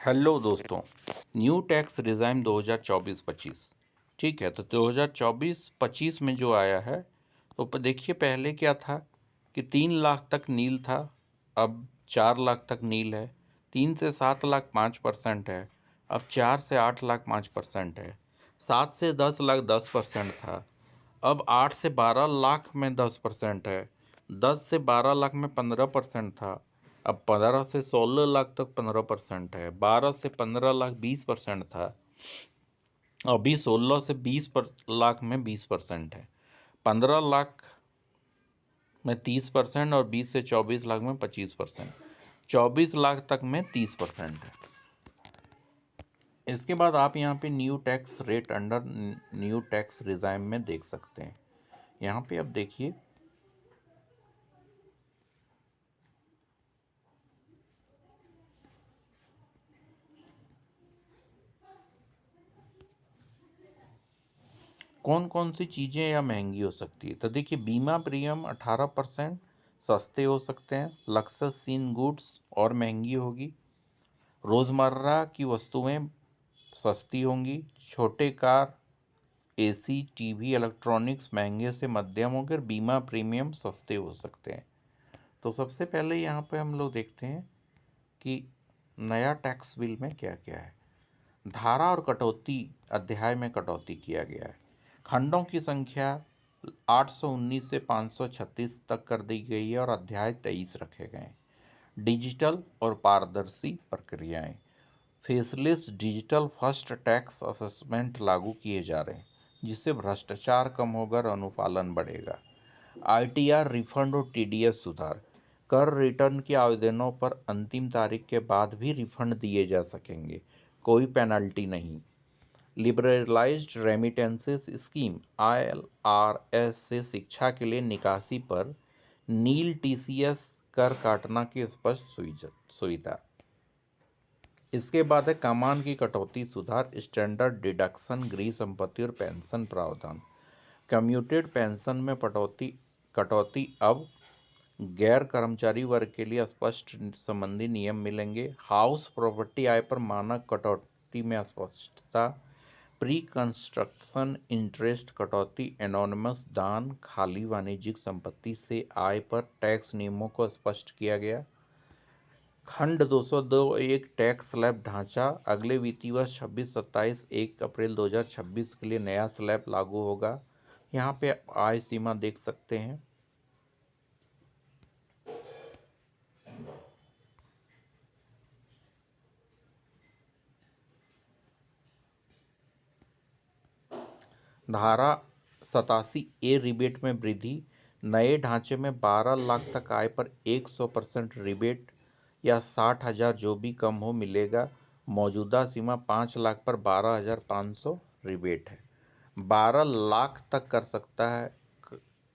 Hello दोस्तों। New tax रिज़ाइम 2024-25 ठीक है। तो 2024-25 में जो आया है तो देखिए पहले क्या था कि 3 लाख तक नील था, अब 4 लाख तक नील है। 3 से 7 लाख 5% है, अब 4 से 8 लाख 5% है। 7 से 10 लाख 10% था, अब 8 से 12 लाख में 10% है। 10 से 12 लाख में 15% था, अब 15 से 16 लाख तक 15% है। 12 से 15 लाख 20% था, अभी 16 से 20 लाख में 20% है। 15 लाख में 30% और 20 से 24 लाख में 25%। 24 लाख तक में 30% है। इसके बाद आप यहाँ पे new tax rate under new tax regime में देख सकते हैं। यहाँ पे अब देखिए कौन कौन सी चीज़ें या महंगी हो सकती है। तो देखिए बीमा प्रीमियम 18% सस्ते हो सकते हैं। लक्सस सीन गुड्स और महंगी होगी। रोज़मर्रा की वस्तुएं सस्ती होंगी। छोटे कार, एसी, टीवी, इलेक्ट्रॉनिक्स महंगे से मध्यम होंगे और बीमा प्रीमियम सस्ते हो सकते हैं। तो सबसे पहले यहाँ पे हम लोग देखते हैं कि नया टैक्स बिल में क्या क्या है। धारा और कटौती अध्याय में कटौती किया गया है। खंडों की संख्या 819 से 536 तक कर दी गई है और अध्याय 23 रखे गए हैं। डिजिटल और पारदर्शी प्रक्रियाएं। Faceless digital first tax assessment लागू किए जा रहे हैं, जिससे भ्रष्टाचार कम होगा और अनुपालन बढ़ेगा। आईटीआर रिफंड और टीडीएस सुधार। कर रिटर्न के आवेदनों पर अंतिम तारीख के बाद भी रिफंड दिए जा सकेंगे, कोई पेनल्टी नहीं। लिबरलाइज्ड रेमिटेंसेस स्कीम ILRS से शिक्षा के लिए निकासी पर नील TCS कर काटना की स्पष्ट सुविधा। इसके बाद है कमान की कटौती सुधार, स्टैंडर्ड डिडक्शन, गृह संपत्ति और पेंशन प्रावधान। कम्यूटेड पेंशन में कटौती अब गैर कर्मचारी वर्ग के लिए स्पष्ट संबंधी नियम मिलेंगे। हाउस प्रॉपर्टी आय पर मानक कटौती में स्पष्टता। प्री कंस्ट्रक्शन इंटरेस्ट कटौती, एनोनिमस दान, खाली वाणिज्यिक संपत्ति से आय पर टैक्स नियमों को स्पष्ट किया गया। खंड 202 एक टैक्स स्लैब ढांचा। अगले वित्तीय वर्ष 26-27 1 अप्रैल 2026 के लिए नया स्लैब लागू होगा। यहाँ पे आय सीमा देख सकते हैं। धारा 87A रिबेट में वृद्धि। नए ढांचे में 12 लाख तक आय पर 100% रिबेट या 60,000 जो भी कम हो मिलेगा। मौजूदा सीमा 5 लाख पर 12,500 रिबेट है। 12 लाख तक कर सकता है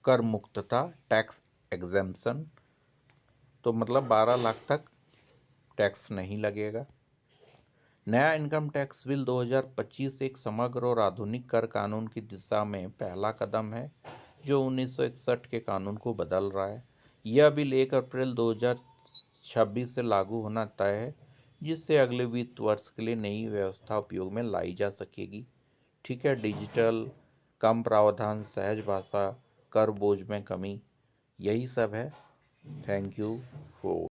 कर मुक्तता, टैक्स एग्जेम्पशन। तो मतलब 12 लाख तक टैक्स नहीं लगेगा। नया इनकम टैक्स बिल 2025 एक समग्र और आधुनिक कर कानून की दिशा में पहला कदम है, जो 1961 के कानून को बदल रहा है। यह बिल 1 अप्रैल 2026 से लागू होना तय है, जिससे अगले वित्त वर्ष के लिए नई व्यवस्था उपयोग में लाई जा सकेगी। ठीक है। डिजिटल, कम प्रावधान, सहज भाषा, कर बोझ में कमी, यही सब है। Thank you for